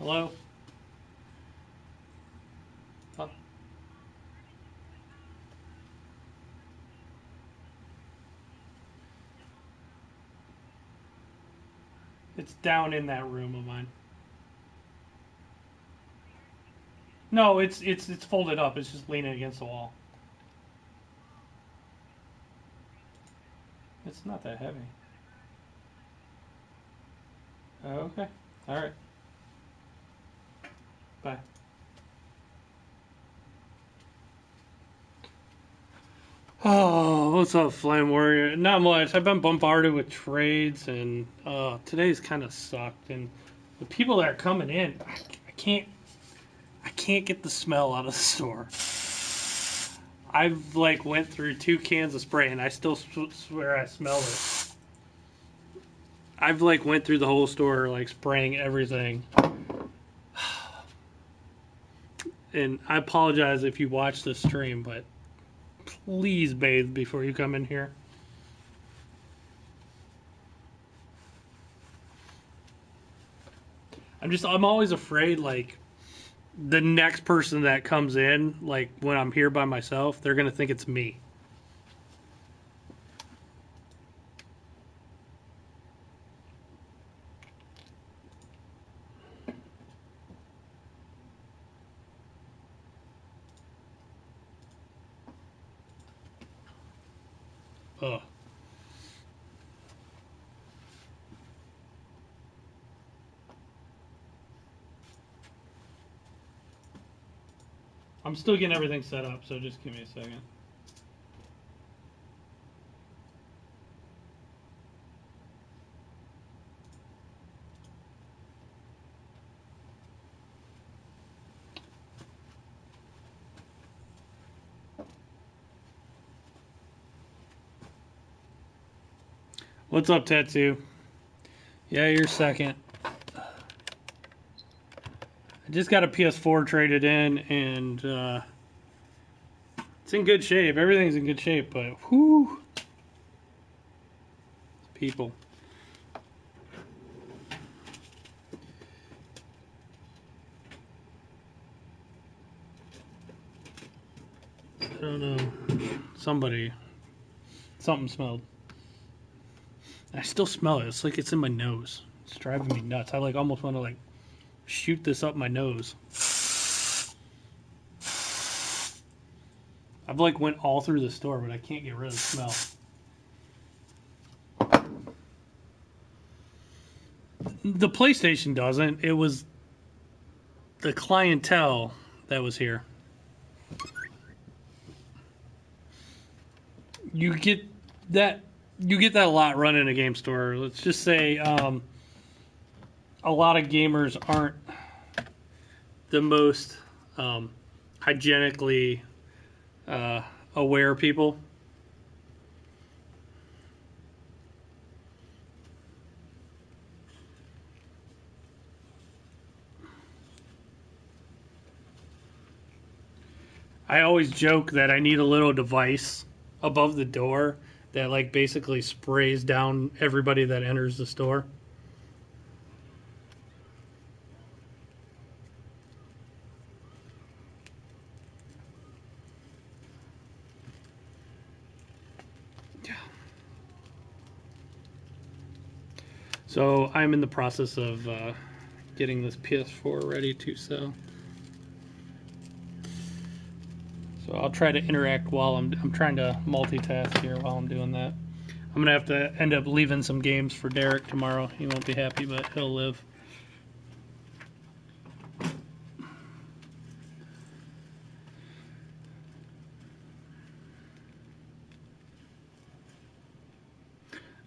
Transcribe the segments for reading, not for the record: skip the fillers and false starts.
Hello? Oh. It's down in that room of mine. No, it's folded up. It's just leaning against the wall. It's not that heavy. Okay. All right. Bye. Oh, what's up, Flame Warrior? Not much. I've been bombarded with trades, and today's kind of sucked. And the people that are coming in, I can't get the smell out of the store. I've like went through 2 cans of spray, and I still swear I smell it. I've like went through the whole store, like spraying everything. And I apologize if you watch this stream, but please bathe before you come in here. I'm always afraid, like, the next person that comes in, like, when I'm here by myself, they're going to think it's me. Ugh. I'm still getting everything set up, so just give me a second. What's up, Tattoo? Yeah, you're second. I just got a PS4 traded in, and it's in good shape. Everything's in good shape, but whew. People. I don't know. Something smelled. I still smell it. It's like it's in my nose. It's driving me nuts. I like almost want to like shoot this up my nose. I've like went all through the store, but I can't get rid of the smell. The PlayStation doesn't. It was the clientele that was here. You get that a lot running a game store. Let's just say a lot of gamers aren't the most hygienically aware people. I always joke that I need a little device above the door that like basically sprays down everybody that enters the store. So I'm in the process of getting this PS4 ready to sell. So I'll try to interact while I'm trying to multitask here while I'm doing that. I'm gonna have to end up leaving some games for Derek tomorrow. He won't be happy, but he'll live.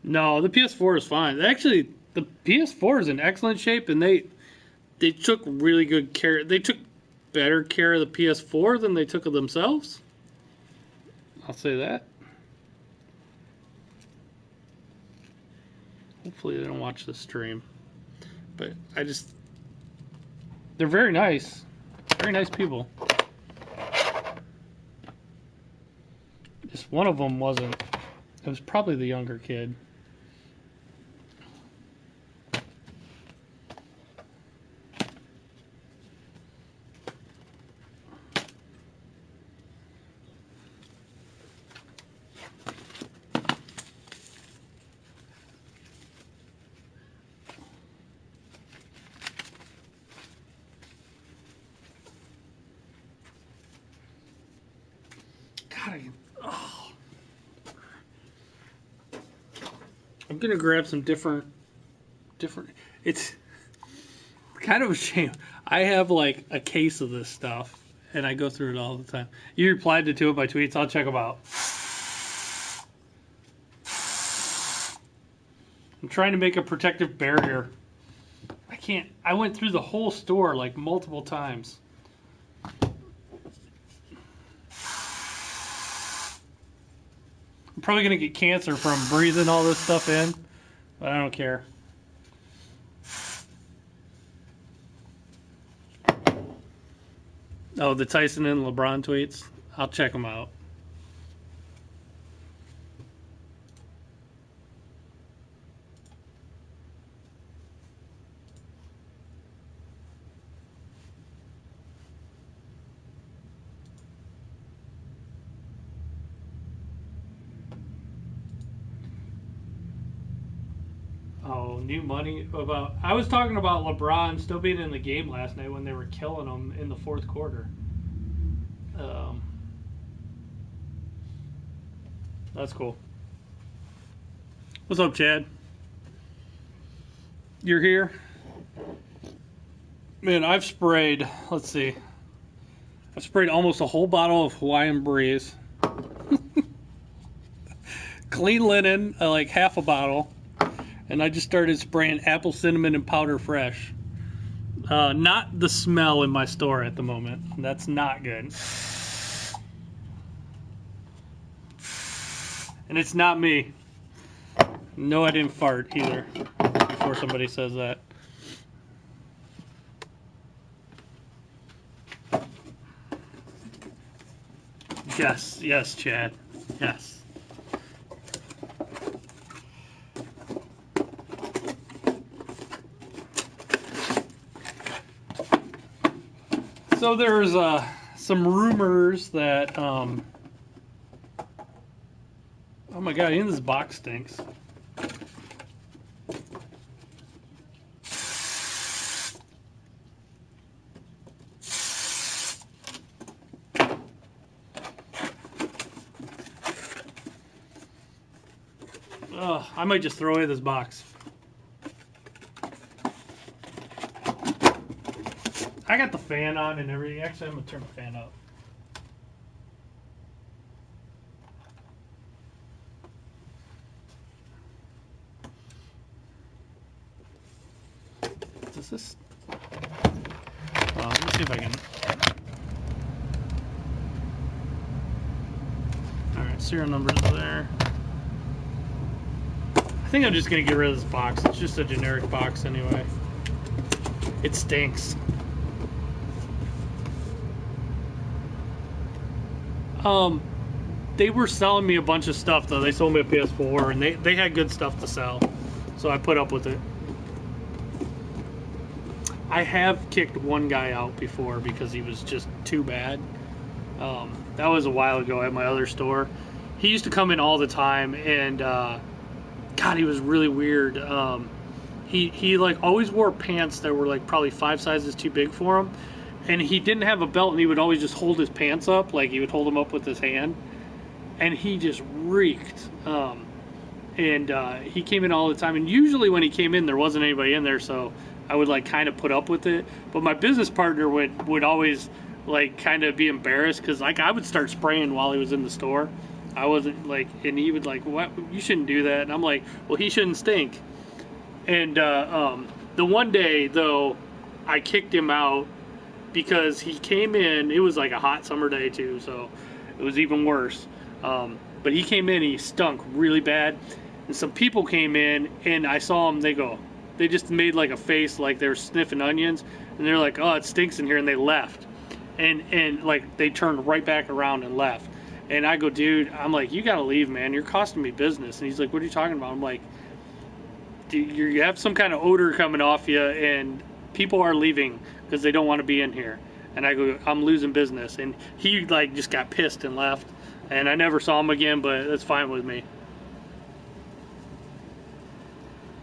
No, the PS4 is fine. Actually, the PS4 is in excellent shape, and they took really good care. They took better care of the PS4 than they took of themselves. I'll say that. Hopefully they don't watch this stream. But they're very nice. Very nice people. Just one of them wasn't. It was probably the younger kid. I'm gonna grab some different. It's kind of a shame. I have like a case of this stuff, and I go through it all the time. You replied to 2 of my tweets. I'll check them out. I'm trying to make a protective barrier. I can't. I went through the whole store like multiple times. I'm probably gonna get cancer from breathing all this stuff in, but I don't care. Oh, the Tyson and LeBron tweets. I'll check them out. Oh, new money about. I was talking about LeBron still being in the game last night when they were killing him in the fourth quarter. That's cool. What's up, Chad? You're here? Man, I've sprayed. Let's see. I've sprayed almost a whole bottle of Hawaiian Breeze. Clean linen, like half a bottle. And I just started spraying apple cinnamon and powder fresh. Not the smell in my store at the moment. That's not good. And it's not me. No, I didn't fart either. Before somebody says that. Yes, yes, Chad. Yes. So there's some rumors that oh my god, even this box stinks. I might just throw away this box. I got the fan on and everything. Actually, I'm going to turn the fan up. Does this... let me see if I can... Alright, serial numbers there. I think I'm just going to get rid of this box. It's just a generic box anyway. It stinks. They were selling me a bunch of stuff though. They sold me a PS4 and they had good stuff to sell. So I put up with it. I have kicked one guy out before because he was just too bad. That was a while ago at my other store. He used to come in all the time and God, he was really weird. He like always wore pants that were like probably 5 sizes too big for him. And he didn't have a belt, and he would always just hold his pants up, like he would hold them up with his hand. And he just reeked. He came in all the time. And usually when he came in, there wasn't anybody in there, so I would like kind of put up with it. But my business partner would always like kind of be embarrassed because like I would start spraying while he was in the store. I wasn't like, and he would like, what? You shouldn't do that. And I'm like, well, he shouldn't stink. And the one day though, I kicked him out. Because he came in, it was like a hot summer day too, so it was even worse. But he came in, he stunk really bad. And some people came in, and I saw them, they just made like a face like they were sniffing onions. And they're like, oh, it stinks in here, and they left. And like they turned right back around and left. And I go, dude, I'm like, you gotta leave, man. You're costing me business. And he's like, what are you talking about? I'm like, dude, you have some kind of odor coming off you, and people are leaving because they don't want to be in here. And I go, I'm losing business. And he like just got pissed and left. And I never saw him again, but that's fine with me.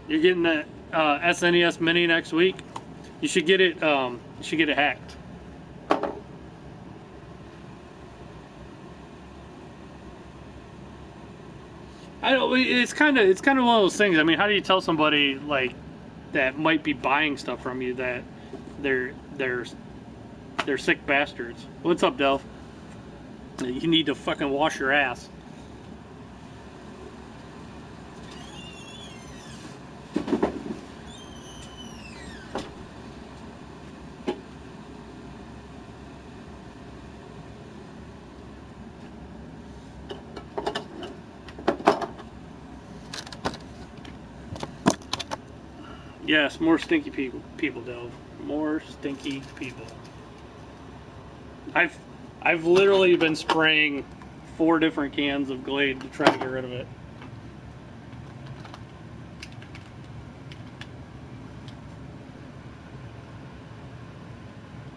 You're getting that SNES Mini next week. You should get it. You should get it hacked. I don't. It's kind of one of those things. I mean, how do you tell somebody like that might be buying stuff from you that they're they're they're sick bastards? What's up, Delph? You need to fucking wash your ass. Yes, more stinky people, Delph. More stinky people. I've I've literally been spraying 4 different cans of Glade to try to get rid of it.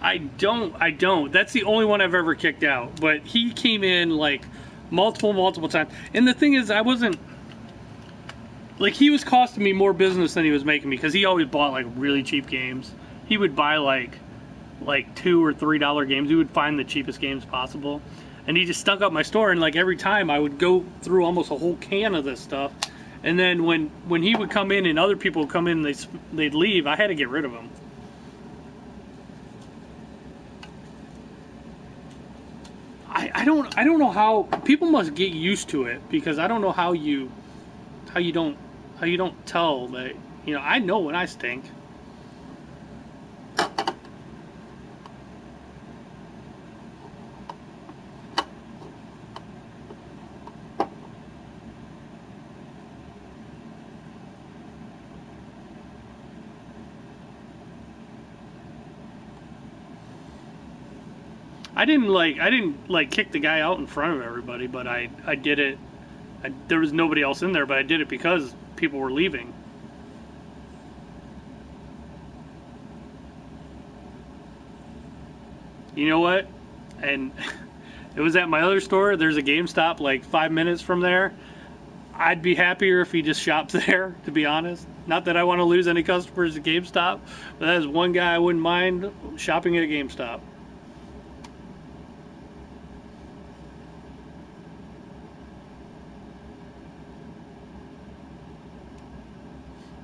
I don't. That's the only one I've ever kicked out. But he came in like multiple times. And the thing is, I wasn't like, he was costing me more business than he was making me, because he always bought like really cheap games. He would buy like $2 or $3 games. He would find the cheapest games possible, and he just stunk up my store. And like every time I would go through almost a whole can of this stuff, and then when he would come in and other people would come in and they'd leave, I had to get rid of them. I don't know how people must get used to it, because I don't know how you don't tell that, you know, I know when I stink. I didn't like kick the guy out in front of everybody, but I did it. There was nobody else in there, but I did it because people were leaving. You know what? And it was at my other store. There's a GameStop like 5 minutes from there. I'd be happier if he just shopped there, to be honest. Not that I want to lose any customers at GameStop, but that is one guy I wouldn't mind shopping at a GameStop.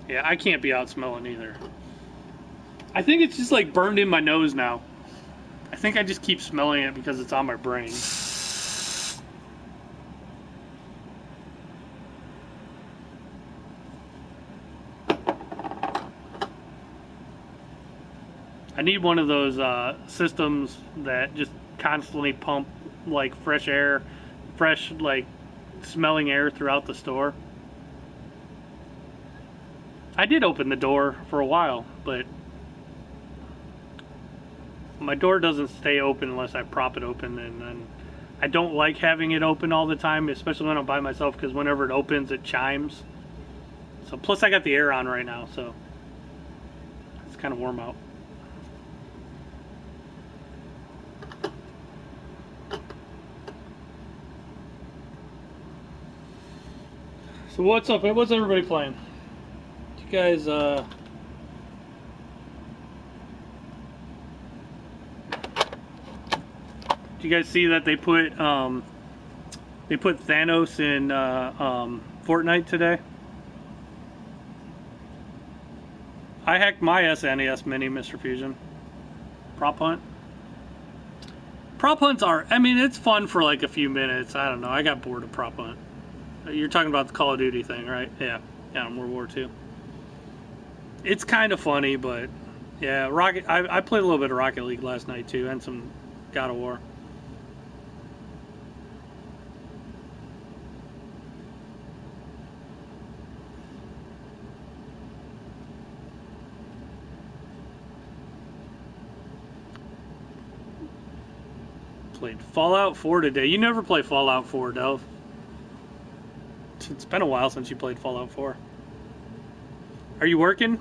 Yeah, I can't be out smelling either. I think it's just like burned in my nose now. I think I just keep smelling it because it's on my brain. I need one of those systems that just constantly pump like fresh air, fresh like smelling air throughout the store. I did open the door for a while, but my door doesn't stay open unless I prop it open, and I don't like having it open all the time, especially when I'm by myself, because whenever it opens, it chimes. So plus I got the air on right now, so it's kind of warm out. So what's up? What's everybody playing? You guys, do you guys see that they put Thanos in Fortnite today? I hacked my SNES Mini, Mr. Fusion. Prop hunt. Prop hunts are, I mean, it's fun for like a few minutes. I don't know. I got bored of prop hunt. You're talking about the Call of Duty thing, right? Yeah. Yeah, in World War II. It's kind of funny, but yeah, I played a little bit of Rocket League last night too, and some God of War. Played Fallout 4 today. You never play Fallout 4, Delph. It's been a while since you played Fallout 4. Are you working?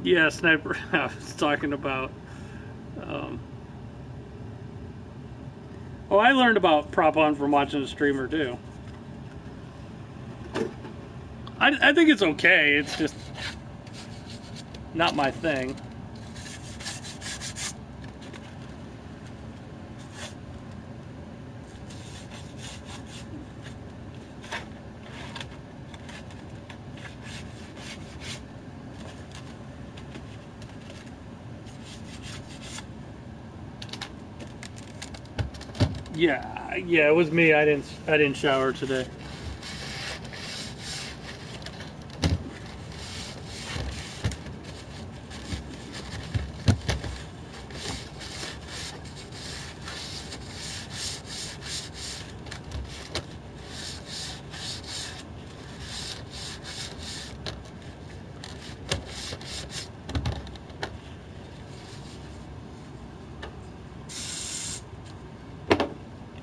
Yeah, Sniper. I was talking about. Um, oh, I learned about prop hunt from watching a streamer too. I think it's okay. It's just not my thing. Yeah, it was me. I didn't shower today.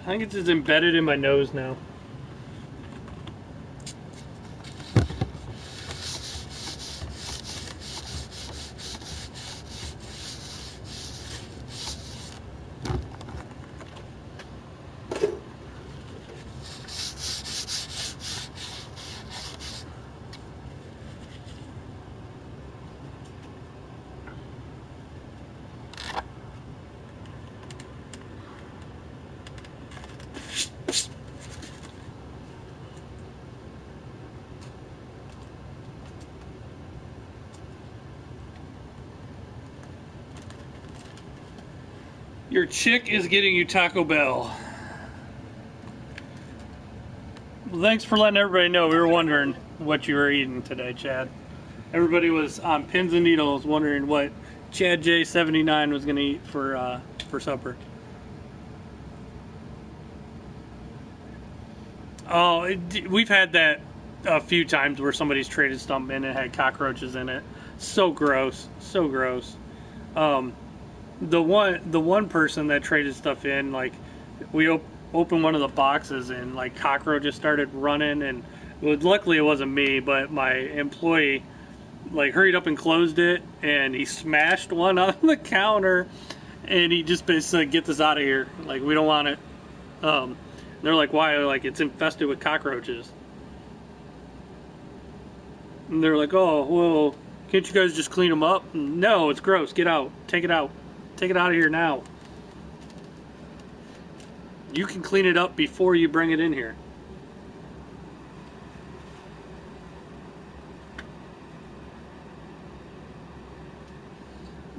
I think it's just embedded in my nose now. Your chick is getting you Taco Bell. Well, thanks for letting everybody know. We were wondering what you were eating today, Chad. Everybody was on pins and needles wondering what Chad J79 was going to eat for supper. Oh, we've had that a few times where somebody's traded something in and had cockroaches in it. So gross, so gross. The one person that traded stuff in, like, we opened one of the boxes and like cockroaches started running, and luckily it wasn't me, but my employee like hurried up and closed it, and he smashed one on the counter, and he just basically said, "Get this out of here! Like, we don't want it." They're like, "Why?" Like, it's infested with cockroaches. And they're like, "Oh, well, can't you guys just clean them up?" No, it's gross. Get out. Take it out. Take it out of here now. You can clean it up before you bring it in here.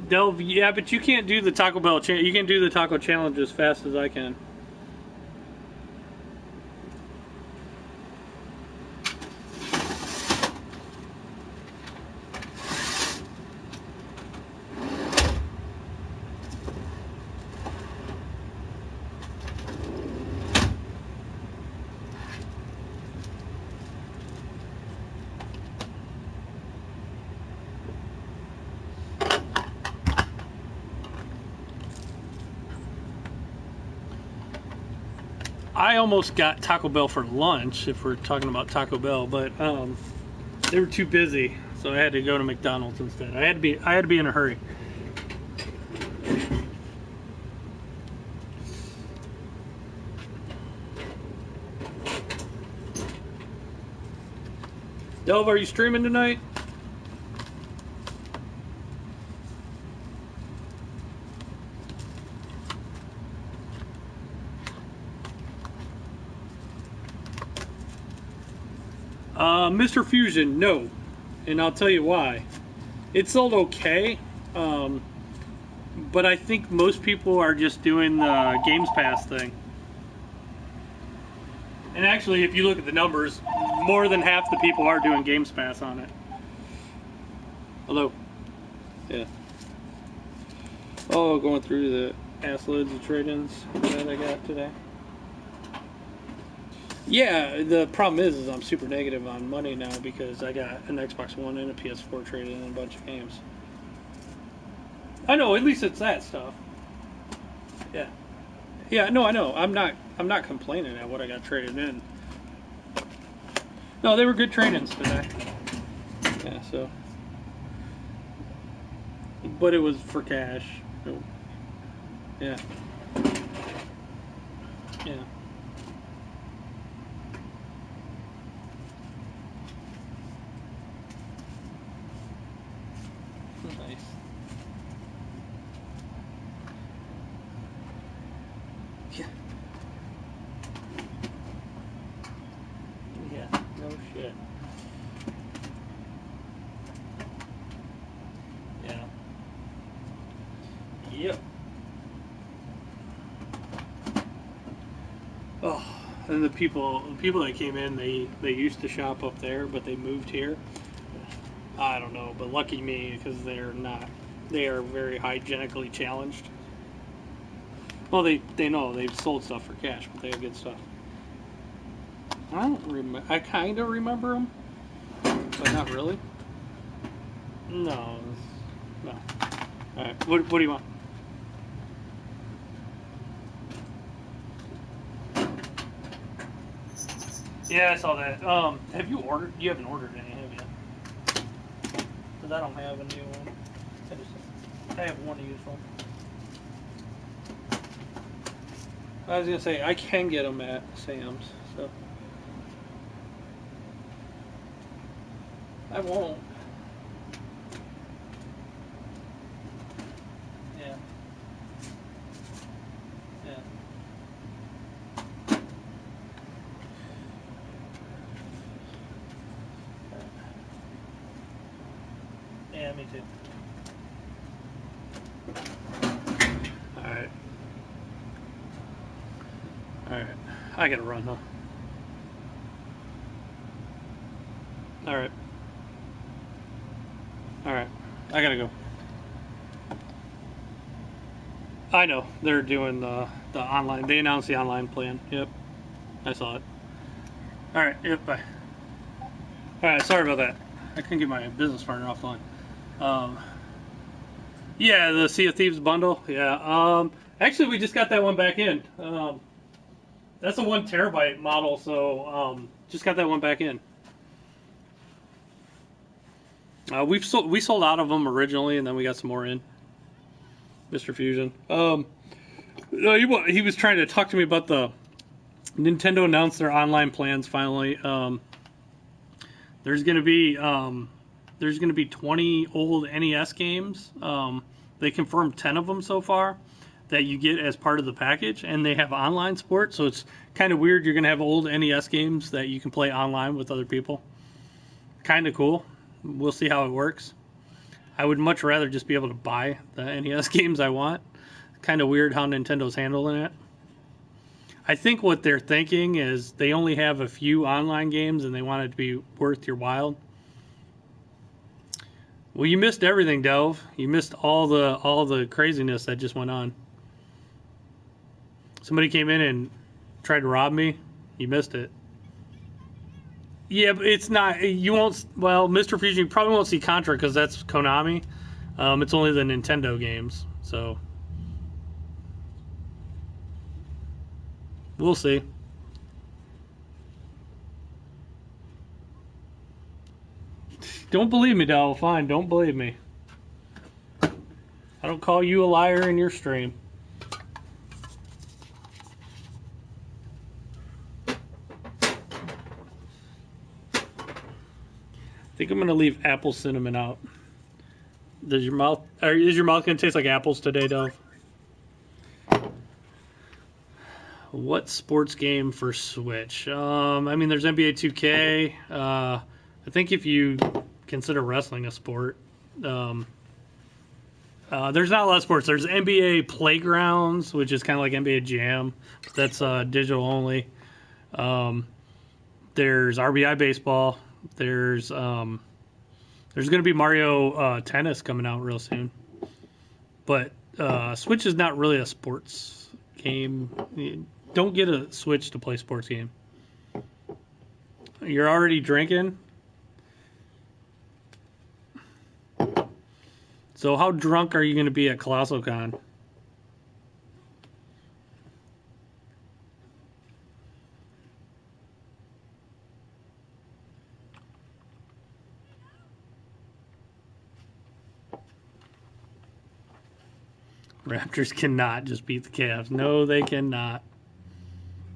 Delve, yeah, but you can't do the Taco Bell challenge. You can do the taco challenge as fast as I can. I almost got Taco Bell for lunch, if we're talking about Taco Bell, but they were too busy, so I had to go to McDonald's instead. I had to be in a hurry. Delve, are you streaming tonight? Mr. Fusion, no. And I'll tell you why. It sold okay, but I think most people are just doing the Games Pass thing. And actually, if you look at the numbers, more than half the people are doing Games Pass on it. Hello. Yeah. Oh, going through the ass loads of trade-ins that I got today. Yeah, the problem is I'm super negative on money now because I got an Xbox One and a PS4 traded in a bunch of games. I know, at least it's that stuff. Yeah. Yeah, no, I know. I'm not complaining at what I got traded in. No, they were good trade-ins today. Yeah, so but it was for cash. Yeah. Yeah. Nice. Yeah. Yeah. No shit. Yeah. Yep. Oh, and the people that came in, they used to shop up there, but they moved here. I don't know, but lucky me because they're not. They are very hygienically challenged. Well, they know they've sold stuff for cash, but they have good stuff. I don't remember. I kind of remember them, but not really. No, no. All right. What do you want? Yeah, I saw that. Have you ordered? You haven't ordered any, have you? Because I don't have a new one. I have one used one. I was gonna say I can get them at Sam's, so I won't. Yeah, yeah, yeah. Me too. All right, all right. I gotta run though. All right, all right. I gotta go. I know they're doing the online. They announced the online plan. Yep, I saw it. All right. Yep. Bye. All right. Sorry about that. I couldn't get my business partner off the line. Um, yeah, the Sea of Thieves bundle. Yeah. Actually, we just got that one back in. That's a 1 terabyte model, so just got that one back in. We sold out of them originally, and then we got some more in. Mr. Fusion. No, he was trying to talk to me about the Nintendo announced their online plans finally. There's gonna be 20 old NES games. They confirmed 10 of them so far that you get as part of the package, and they have online support. So it's kind of weird. You're gonna have old NES games that you can play online with other people. Kind of cool. We'll see how it works. I would much rather just be able to buy the NES games I want. Kind of weird how Nintendo's handling it. I think what they're thinking is they only have a few online games and they want it to be worth your while. Well, you missed everything, Delve. You missed all the craziness that just went on. Somebody came in and tried to rob me. You missed it. Yeah, but it's not. You won't. Well, Mr. Fusion, you probably won't see Contra because that's Konami. It's only the Nintendo games, so we'll see. Don't believe me, Dell. Fine, don't believe me. I don't call you a liar in your stream. I think I'm gonna leave apple cinnamon out. Is your mouth gonna taste like apples today, Dove? What sports game for Switch? I mean, there's NBA 2K. I think if you consider wrestling a sport, there's not a lot of sports. There's NBA Playgrounds, which is kind of like NBA Jam. That's digital only. There's RBI Baseball. There's going to be Mario Tennis coming out real soon. But Switch is not really a sports game. Don't get a Switch to play sports game. You're already drinking? So how drunk are you going to be at ColossalCon? Raptors cannot just beat the Cavs. No, they cannot.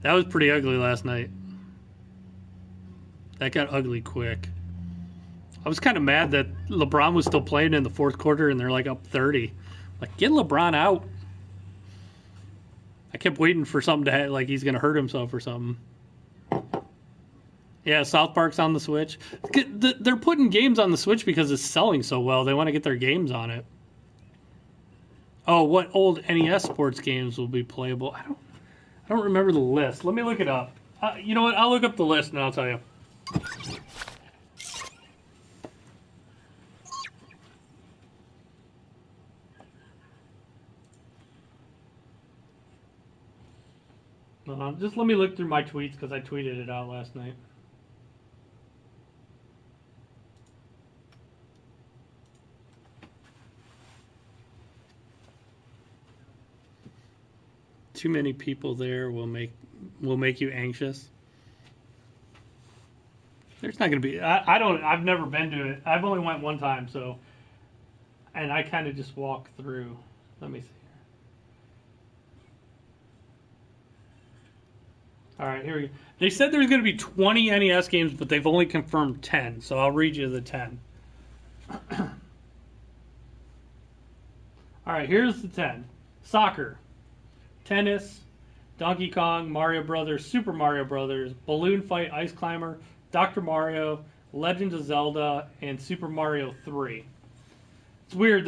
That was pretty ugly last night. That got ugly quick. I was kind of mad that LeBron was still playing in the fourth quarter and they're like up 30. Like, get LeBron out. I kept waiting for something to have, like he's going to hurt himself or something. Yeah, South Park's on the Switch. They're putting games on the Switch because it's selling so well. They want to get their games on it. Oh, what old NES sports games will be playable? I don't remember the list. Let me look it up. You know what? I'll look up the list and I'll tell you. Just let me look through my tweets because I tweeted it out last night. Too many people there will make you anxious. There's not going to be. I've never been to it. I've only went one time, so. And I kind of just walk through. Let me see. All right, here we go. They said there's going to be 20 NES games, but they've only confirmed 10. So I'll read you the 10. All right, here's the 10. Soccer, tennis, Donkey Kong, Mario Brothers, Super Mario Brothers, Balloon Fight, Ice Climber, Dr. Mario, Legend of Zelda, and Super Mario 3. It's weird.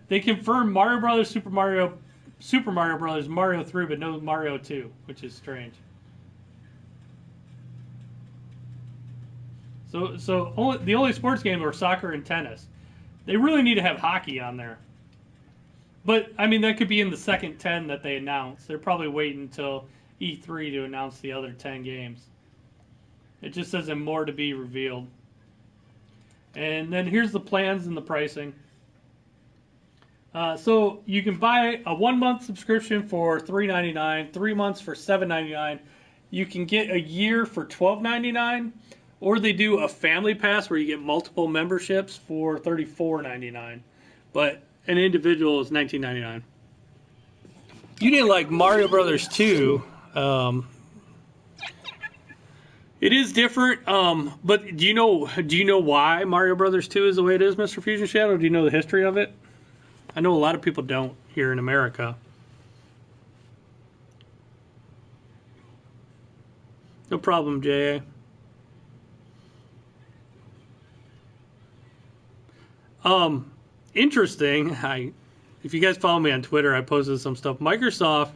They confirmed Mario Brothers, Super Mario Brothers, Mario 3, but no Mario 2, which is strange. So the only sports games are soccer and tennis. They really need to have hockey on there. But, I mean, that could be in the second 10 that they announced. They're probably waiting until E3 to announce the other 10 games. It just says more to be revealed. And then here's the plans and the pricing. So you can buy a 1-month subscription for $3.99, 3 months for $7.99. You can get a year for $12.99. Or they do a family pass where you get multiple memberships for $34.99. But an individual is $19.99. You didn't like Mario Brothers 2. It is different, but do you know why Mario Brothers 2 is the way it is, Mr. Fusion Shadow? Do you know the history of it? I know a lot of people don't here in America. No problem, J.A. Interesting. If you guys follow me on Twitter, I posted some stuff. Microsoft,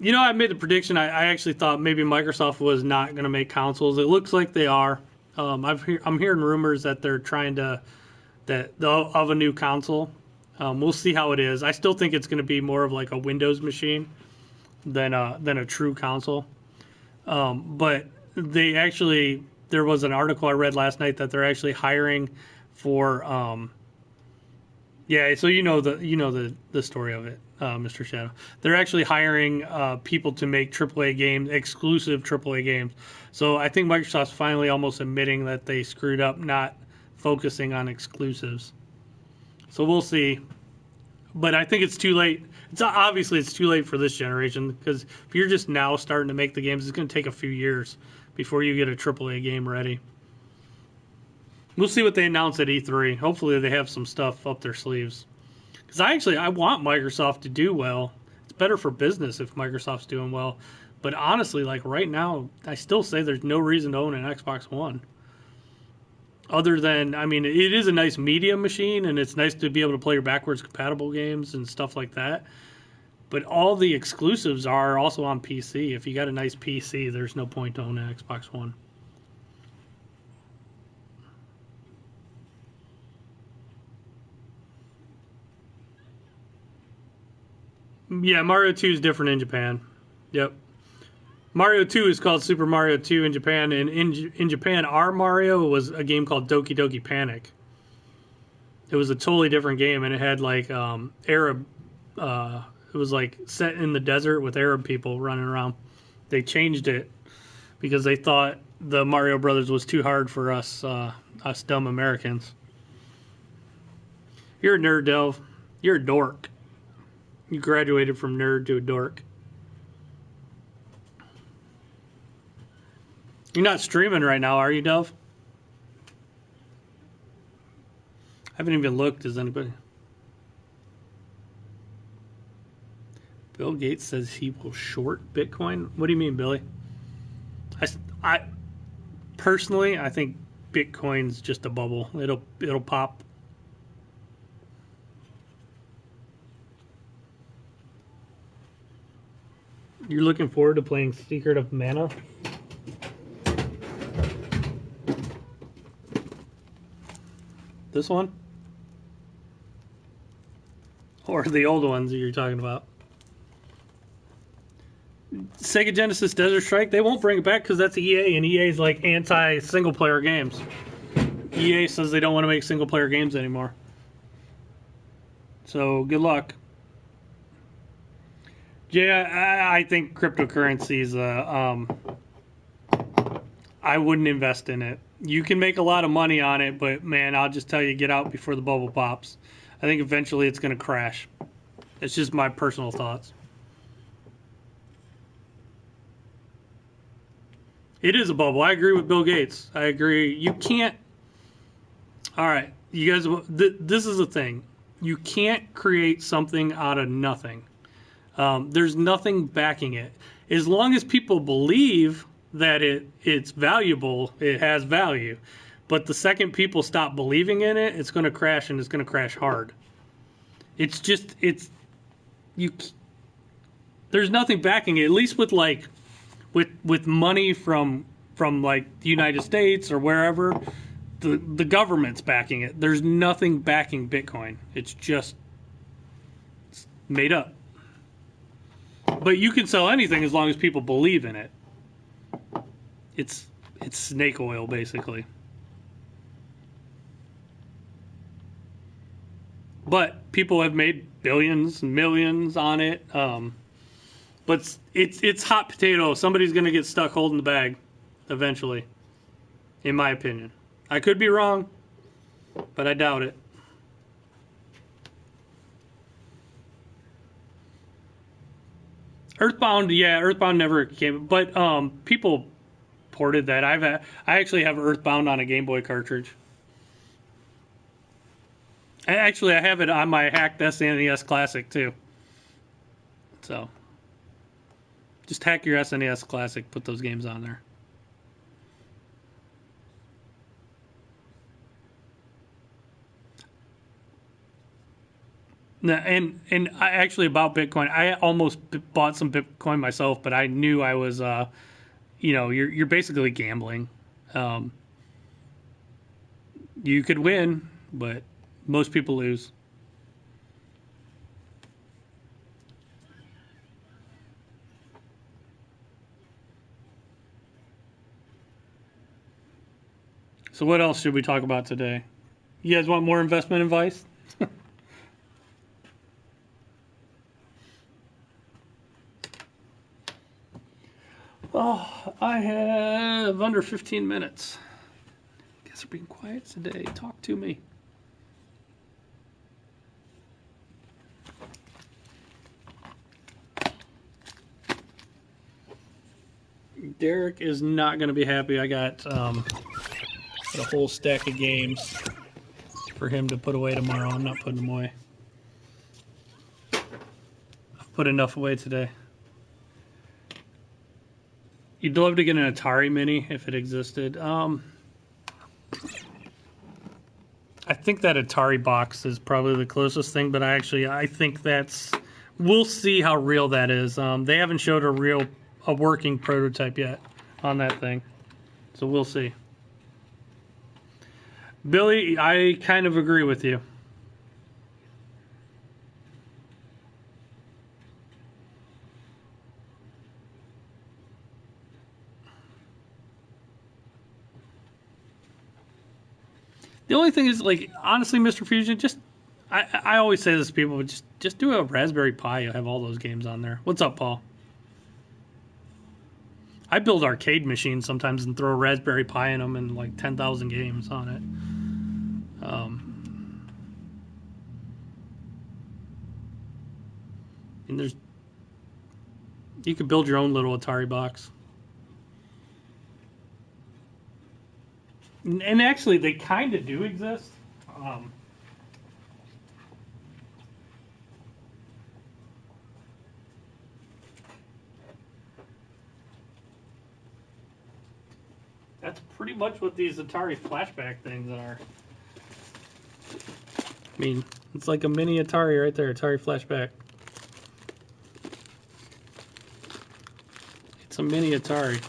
I made the prediction. I actually thought maybe Microsoft was not going to make consoles. It looks like they are. I'm hearing rumors that they're trying to of a new console. We'll see how it is. I still think it's going to be more of like a Windows machine than a true console. But there was an article I read last night that they're actually hiring for so the story of it, Mr. Shadow. They're actually hiring people to make AAA games, exclusive AAA games. So I think Microsoft's finally almost admitting that they screwed up not focusing on exclusives. So we'll see. But I think it's too late. It's too late for this generation because if you're just now starting to make the games, it's going to take a few years before you get a AAA game ready. We'll see what they announce at E3. Hopefully they have some stuff up their sleeves. Because I want Microsoft to do well. It's better for business if Microsoft's doing well. But honestly, like right now, I still say there's no reason to own an Xbox One. Other than, it is a nice media machine, and it's nice to be able to play your backwards compatible games and stuff like that. But all the exclusives are also on PC. If you got a nice PC, there's no point to own an Xbox One. Yeah, Mario 2 is different in Japan. Yep. Mario 2 is called Super Mario 2 in Japan, and in Japan, our Mario was a game called Doki Doki Panic. It was a totally different game, and it had like Arab. It was like set in the desert with Arab people running around. They changed it because they thought the Mario Brothers was too hard for us dumb Americans. You're a nerd, Delv. You're a dork. You graduated from nerd to a dork. You're not streaming right now, are you, Dove? I haven't even looked. Is anybody? Bill Gates says he will short Bitcoin. What do you mean, Billy? I personally, I think Bitcoin's just a bubble. It'll pop. You're looking forward to playing Secret of Mana? This one? Or the old ones that you're talking about? Sega Genesis Desert Strike, they won't bring it back because that's EA, and EA's like anti-single player games. EA says they don't want to make single player games anymore. So, good luck. Yeah, I think cryptocurrencies, I wouldn't invest in it. You can make a lot of money on it, but man, I'll just tell you, get out before the bubble pops. I think eventually it's going to crash. It's just my personal thoughts. It is a bubble. I agree with Bill Gates. I agree. You can't. All right, you guys. This is the thing. You can't create something out of nothing. There's nothing backing it. As long as people believe that it's valuable, it has value. But the second people stop believing in it, it's going to crash, and it's going to crash hard. There's nothing backing it. At least with with money from like the United States or wherever, the government's backing it. There's nothing backing Bitcoin. It's made up. But you can sell anything as long as people believe in it. It's snake oil, basically. But people have made billions and millions on it. But it's hot potato. Somebody's going to get stuck holding the bag eventually, in my opinion. I could be wrong, but I doubt it. Earthbound, yeah, Earthbound never came, but people ported that. I actually have Earthbound on a Game Boy cartridge. I have it on my hacked SNES Classic too. So, just hack your SNES Classic, put those games on there. And I actually, about Bitcoin, I almost bought some Bitcoin myself, but I knew I was, you're basically gambling. You could win, but most people lose. So what else should we talk about today? You guys want more investment advice? Oh, I have under 15 minutes. Guess we're being quiet today. Talk to me. Derek is not going to be happy. I got a whole stack of games for him to put away tomorrow. I'm not putting them away. I've put enough away today. You'd love to get an Atari Mini if it existed. I think that Atari box is probably the closest thing, but I think that's... We'll see how real that is. They haven't showed a working prototype yet on that thing, so we'll see. Billy, I kind of agree with you. The only thing is, like, honestly, Mr. Fusion, I always say this to people, but just do a Raspberry Pi. You'll have all those games on there. What's up, Paul? I build arcade machines sometimes and throw a Raspberry Pi in them and like 10,000 games on it. And you could build your own little Atari box. And actually, they kind of do exist. That's pretty much what these Atari flashback things are. I mean, it's like a mini Atari right there, Atari flashback. It's a mini Atari.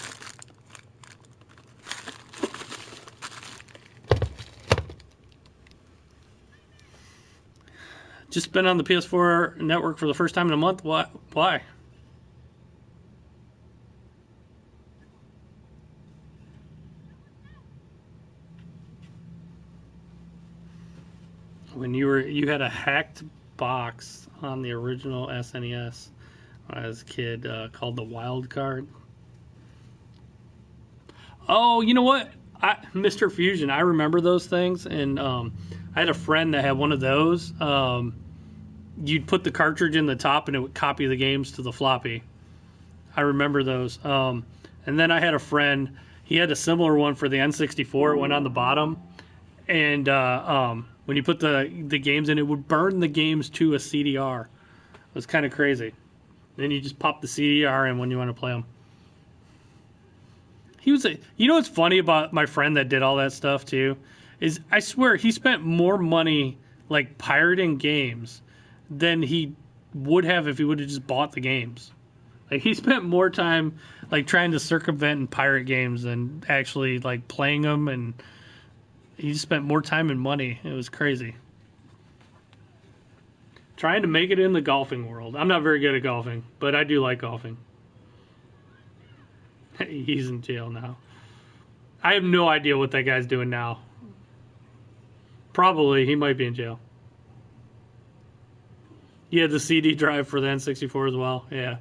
Just been on the PS4 network for the first time in a month. Why? When you had a hacked box on the original SNES when I was a kid called the Wild Card. Oh, you know what? Mr. Fusion, I remember those things, and I had a friend that had one of those. You'd put the cartridge in the top, and it would copy the games to the floppy. I remember those. And then I had a friend. He had a similar one for the N64. It went on the bottom, and when you put the games in, it would burn the games to a CDR. It was kind of crazy. Then you just pop the CDR in when you want to play them. You know what's funny about my friend that did all that stuff too, is I swear he spent more money like pirating games than he would have if he would have just bought the games. Like he spent more time like trying to circumvent and pirate games than actually like playing them, and he just spent more time and money. It was crazy. Trying to make it in the golfing world. I'm not very good at golfing, but I do like golfing. He's in jail now. I have no idea what that guy's doing now. Probably he might be in jail. Yeah, the CD drive for the N64 as well. Yeah,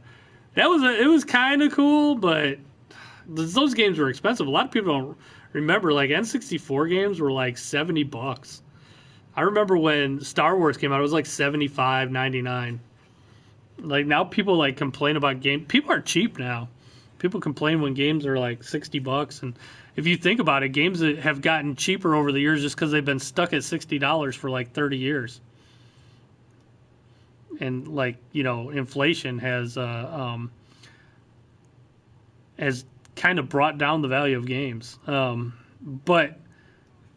it was kind of cool, but those games were expensive. A lot of people don't remember. Like N64 games were like $70. I remember when Star Wars came out, it was like $75.99. Like now, people like complain about games. People are cheap now. People complain when games are like $60, and if you think about it, games that have gotten cheaper over the years just because they've been stuck at $60 for like 30 years. And like, you know, inflation has kind of brought down the value of games. But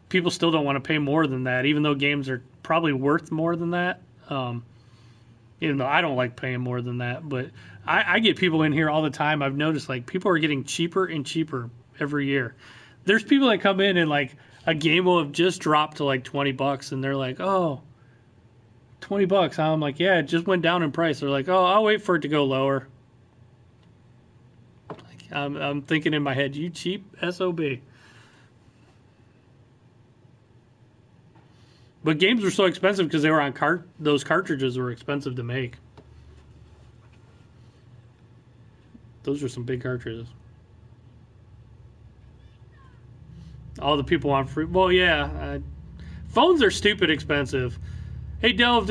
people still don't want to pay more than that, even though games are probably worth more than that. Even though I don't like paying more than that, but I get people in here all the time. I've noticed like people are getting cheaper and cheaper every year. There's people that come in and like a game will have just dropped to like $20 and they're like, oh, $20. I'm like, yeah, it just went down in price. They're like, oh, I'll wait for it to go lower. Like, I'm thinking in my head, you cheap SOB. But games were so expensive because they were on those cartridges were expensive to make. Those are some big cartridges. All the people want free. Well, yeah. Phones are stupid expensive. Hey, Delv,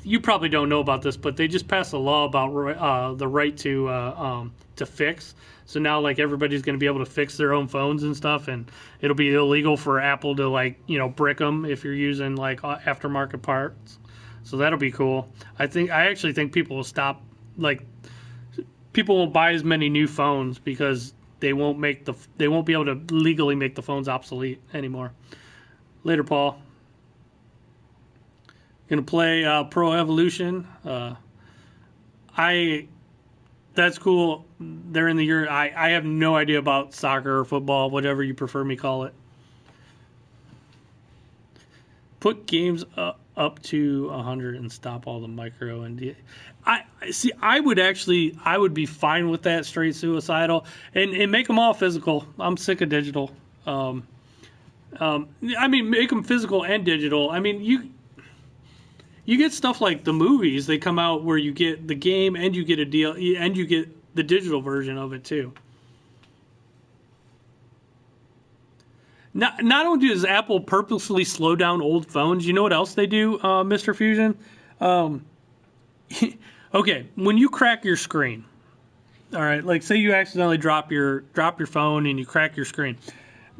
you probably don't know about this, but they just passed a law about the right to fix. So now, like, everybody's going to be able to fix their own phones and stuff, and it'll be illegal for Apple to, like, you know, brick them if you're using, like, aftermarket parts. So that'll be cool. I actually think people will stop, like, people won't buy as many new phones because they won't be able to legally make the phones obsolete anymore. Later, Paul. Gonna play Pro Evolution. That's cool. They're in the year. I have no idea about soccer or football, whatever you prefer me call it. Put games up to 100 and stop all the micro and I would be fine with that, straight suicidal, and make them all physical. I'm sick of digital. I mean, make them physical and digital. I mean, you get stuff like the movies. They come out where you get the game and you get a deal and you get the digital version of it too. Not only does Apple purposely slow down old phones, you know what else they do, Mr. Fusion? Okay, when you crack your screen, all right, like say you accidentally drop your phone and you crack your screen.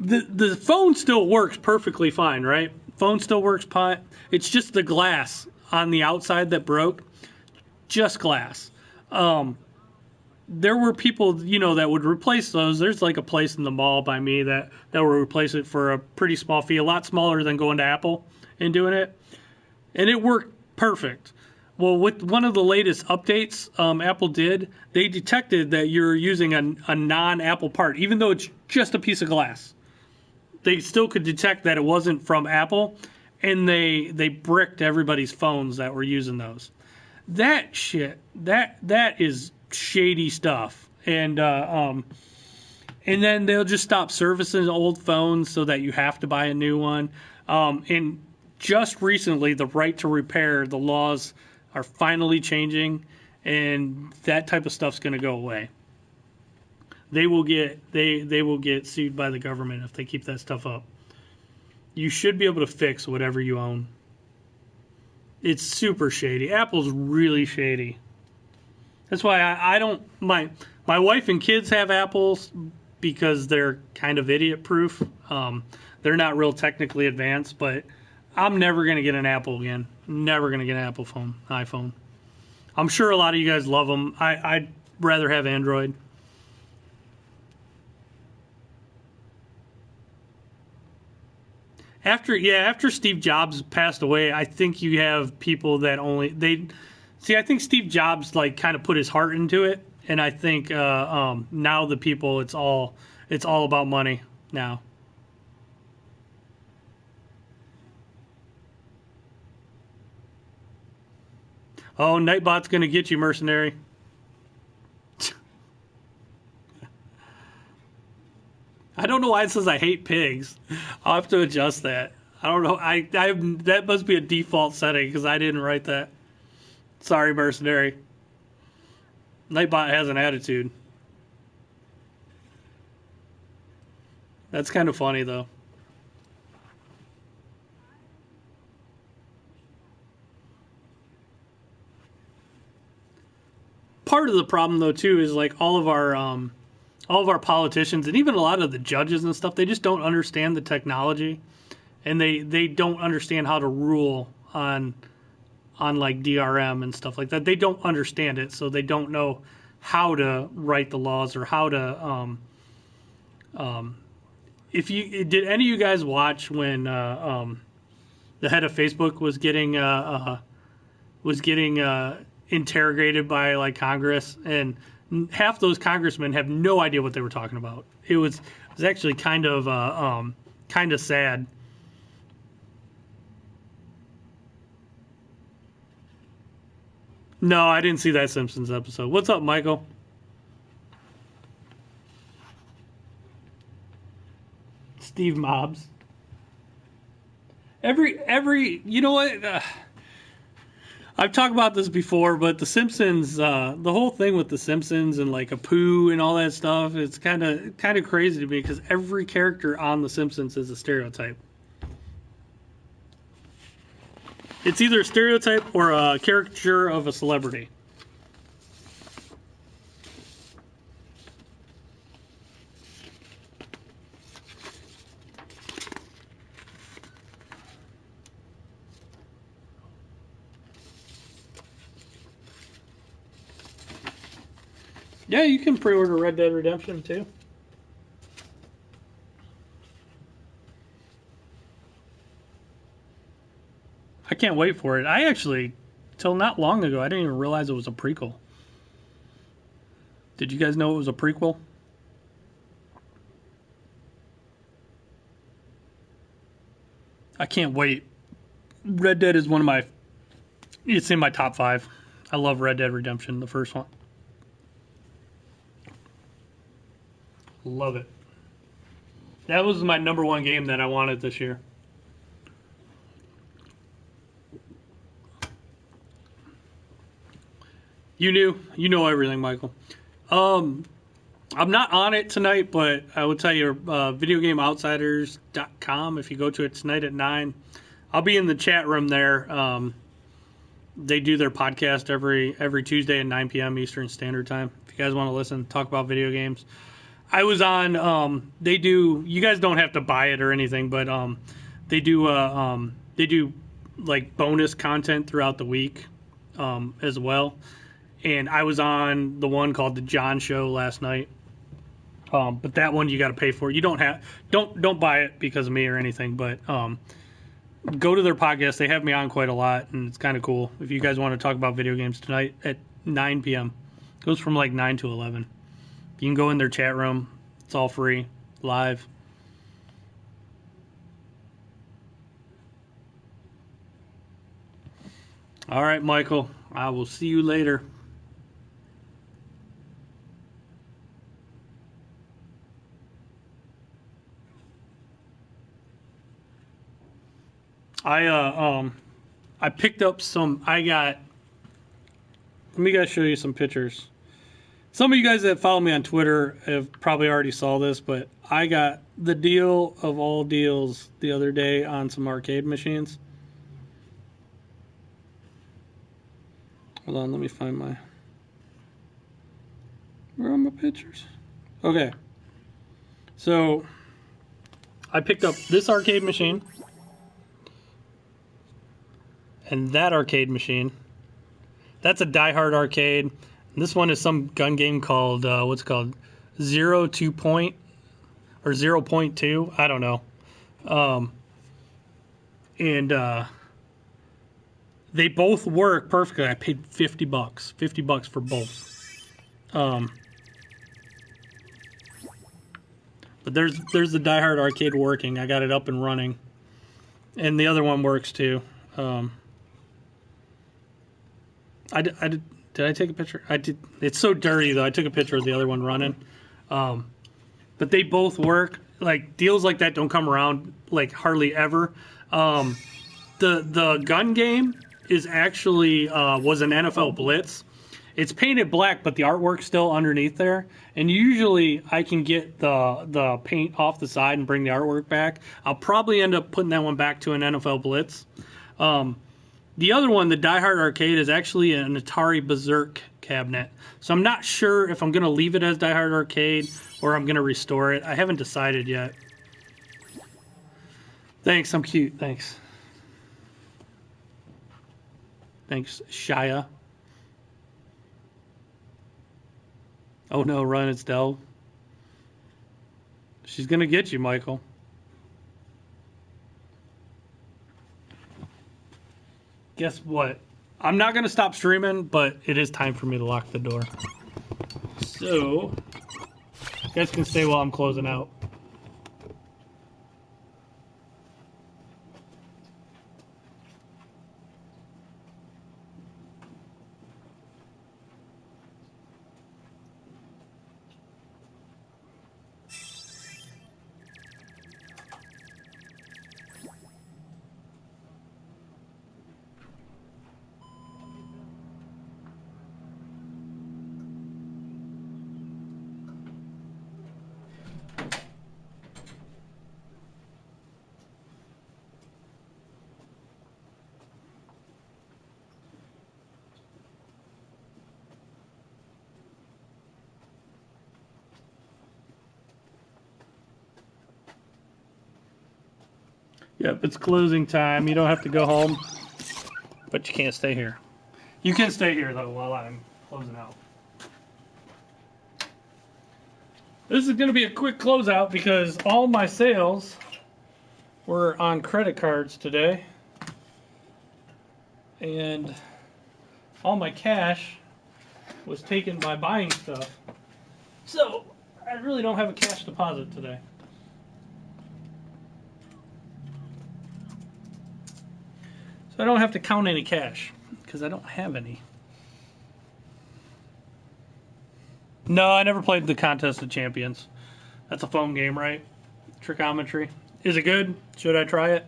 The phone still works perfectly fine, right? Phone still works fine. It's just the glass on the outside that broke. Just glass. There were people, that would replace those. There's like a place in the mall by me that will replace it for a pretty small fee, a lot smaller than going to Apple and doing it. And it worked perfect. Well, with one of the latest updates Apple did, they detected that you're using a non-Apple part, even though it's just a piece of glass. They still could detect that it wasn't from Apple, and they bricked everybody's phones that were using those. That shit, that is shady stuff. And then they'll just stop servicing old phones so that you have to buy a new one. And just recently, the right to repair, the laws are finally changing, and that type of stuff's going to go away. They will get sued by the government if they keep that stuff up. You should be able to fix whatever you own. It's super shady. Apple's really shady. That's why I don't. My wife and kids have Apples because they're kind of idiot proof. They're not real technically advanced, but I'm never going to get an Apple again. Never going to get an Apple phone, iPhone. I'm sure a lot of you guys love them. I'd rather have Android. After Steve Jobs passed away, I think you have people that I think Steve Jobs like kind of put his heart into it, and I think now the people it's all about money now. Oh, Nightbot's gonna get you, mercenary. I don't know why it says I hate pigs. I'll have to adjust that. I don't know. I that must be a default setting because I didn't write that. Sorry, mercenary. Nightbot has an attitude. That's kind of funny though. Part of the problem though too is like all of our politicians and even a lot of the judges and stuff, they just don't understand the technology, and they don't understand how to rule on like DRM and stuff like that. They don't understand it, so they don't know how to write the laws or how to if you did any of you guys watch when the head of Facebook was getting interrogated by like Congress, and half those congressmen have no idea what they were talking about. It was actually kind of sad. No, I didn't see that Simpsons episode. What's up, Michael? Steve Mobs. You know what? I've talked about this before, but The Simpsons, the whole thing with The Simpsons and like Apu and all that stuff, it's kind of crazy to me because every character on The Simpsons is a stereotype. It's either a stereotype or a caricature of a celebrity. Yeah, you can pre-order Red Dead Redemption too. I can't wait for it. I actually, till not long ago, I didn't even realize it was a prequel. Did you guys know it was a prequel? I can't wait. Red Dead is it's in my top 5. I love Red Dead Redemption, the first one. Love it. That was my number 1 game that I wanted this year. You know everything, Michael. I'm not on it tonight, but I will tell you, videogameoutsiders.com. If you go to it tonight at 9, I'll be in the chat room there. They do their podcast every Tuesday at 9 p.m. Eastern Standard Time. If you guys want to listen, talk about video games. I was on. They do. You guys don't have to buy it or anything, but they do. They do like bonus content throughout the week, as well. And I was on the one called the John Show last night. But that one you got to pay for. You don't buy it because of me or anything, but go to their podcast. They have me on quite a lot, and it's kind of cool. If you guys want to talk about video games tonight at 9 p.m., it goes from like 9 to 11. You can go in their chat room. It's all free, live. All right, Michael. I will see you later. I picked up some. Let me guys show you some pictures. Some of you guys that follow me on Twitter have probably already saw this, but I got the deal of all deals the other day on some arcade machines. Hold on, let me find where are my pictures? Okay. So, I picked up this arcade machine and that arcade machine. That's a Die Hard arcade. This one is some gun game called, what's it called? 0.2 or 0.2. I don't know. They both work perfectly. I paid $50. $50 for both. But there's the Die Hard arcade working. I got it up and running. And the other one works too. Did I take a picture? I did. It's so dirty though. I took a picture of the other one running. But they both work. Like deals like that don't come around like hardly ever. The gun game is actually was an NFL Blitz. It's painted black, but the artwork's still underneath there. And usually I can get the paint off the side and bring the artwork back. I'll probably end up putting that one back to an NFL Blitz. The other one, the Die Hard Arcade, is actually an Atari Berserk cabinet. So I'm not sure if I'm going to leave it as Die Hard Arcade or I'm going to restore it. I haven't decided yet. Thanks, I'm cute. Thanks. Thanks, Shia. Oh no, run, it's Del. She's going to get you, Michael. Guess what? I'm not going to stop streaming, but it is time for me to lock the door. So, you guys can stay while I'm closing out. Yep, it's closing time. You don't have to go home, but you can't stay here. You can stay here, though, while I'm closing out. This is going to be a quick closeout because all my sales were on credit cards today. And all my cash was taken by buying stuff. So, I really don't have a cash deposit today. So I don't have to count any cash, because I don't have any. No, I never played the Contest of Champions. That's a phone game, right? Trigonometry. Is it good? Should I try it?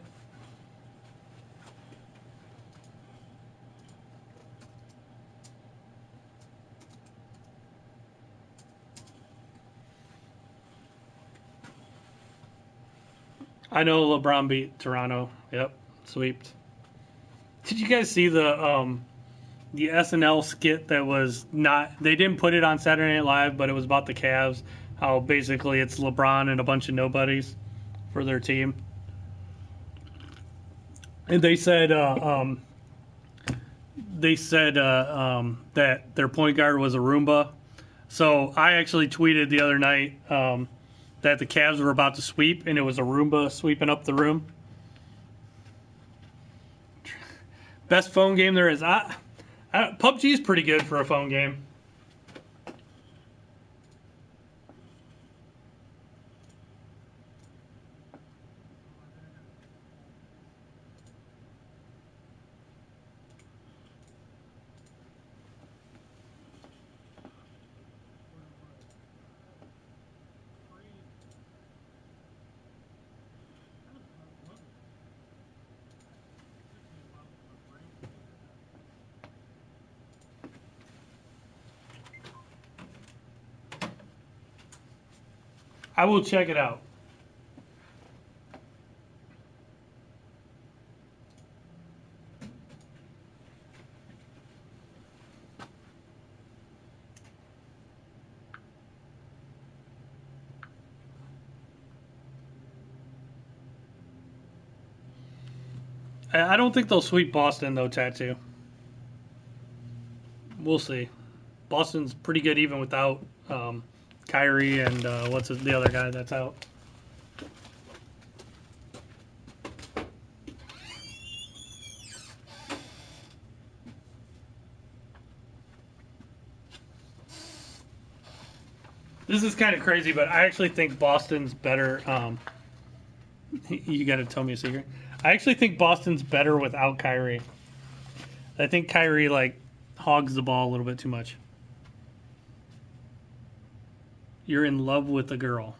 I know LeBron beat Toronto. Yep, sweeped. Did you guys see the the SNL skit that was not. They didn't put it on Saturday Night Live, but it was about the Cavs. How basically it's LeBron and a bunch of nobodies for their team. And they said that their point guard was a Roomba. So I actually tweeted the other night that the Cavs were about to sweep, and it was a Roomba sweeping up the room. Best phone game there is. PUBG is pretty good for a phone game. I will check it out. I don't think they'll sweep Boston though, Tattoo. We'll see. Boston's pretty good even without Kyrie and the other guy that's out. This is kind of crazy, but I actually think Boston's better. You got to tell me a secret. I actually think Boston's better without Kyrie. I think Kyrie hogs the ball a little bit too much. You're in love with a girl.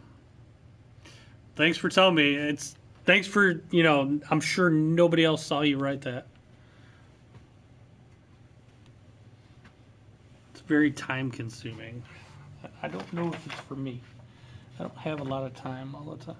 Thanks for telling me. Thanks for I'm sure nobody else saw you write that. It's very time consuming. I don't know if it's for me. I don't have a lot of time all the time.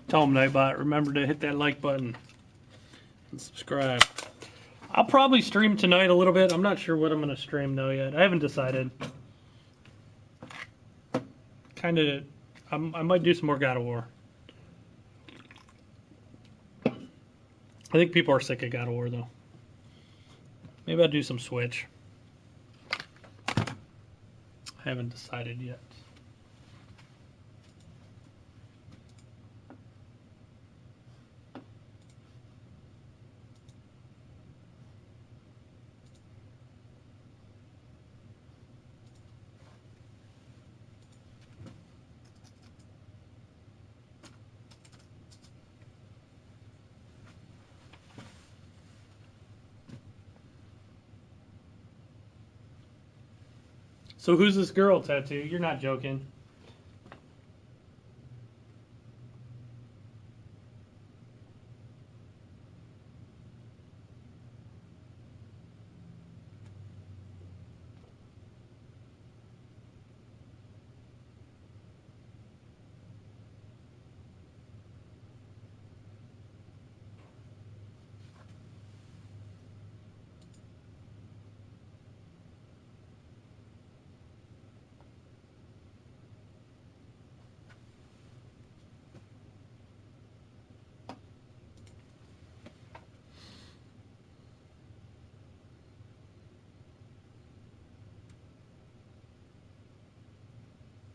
Tell them, Nightbot, remember to hit that like button and subscribe. I'll probably stream tonight a little bit. I'm not sure what I'm going to stream though yet. I haven't decided. I might do some more God of War. I think people are sick of God of War though. Maybe I'll do some Switch. I haven't decided yet. So who's this girl, Tattoo? You're not joking.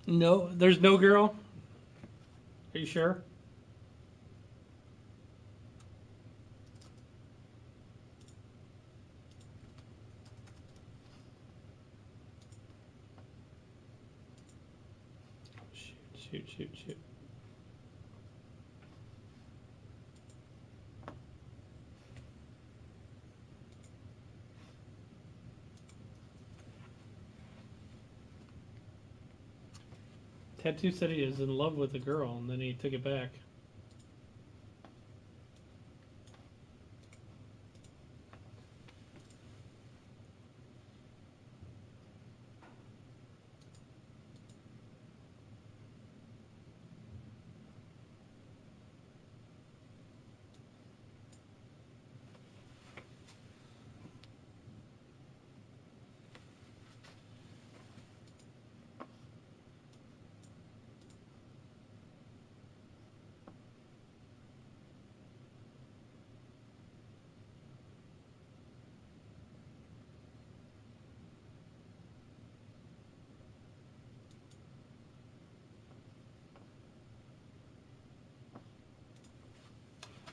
No, there's no girl? Are you sure? Shoot. Tattoo said he is in love with a girl, and then he took it back.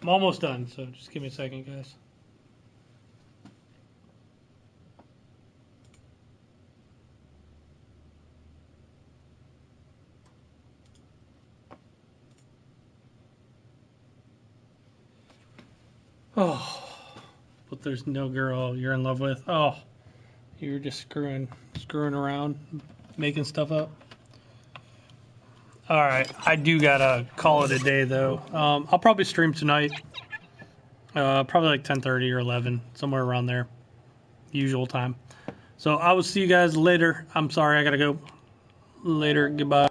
I'm almost done, so just give me a second, guys. Oh, but there's no girl you're in love with. Oh, you're just screwing around, making stuff up. All right, I do gotta call it a day though. I'll probably stream tonight. Probably like 10:30 or 11, somewhere around there, usual time. So I will see you guys later. I'm sorry, I gotta go. Later, goodbye.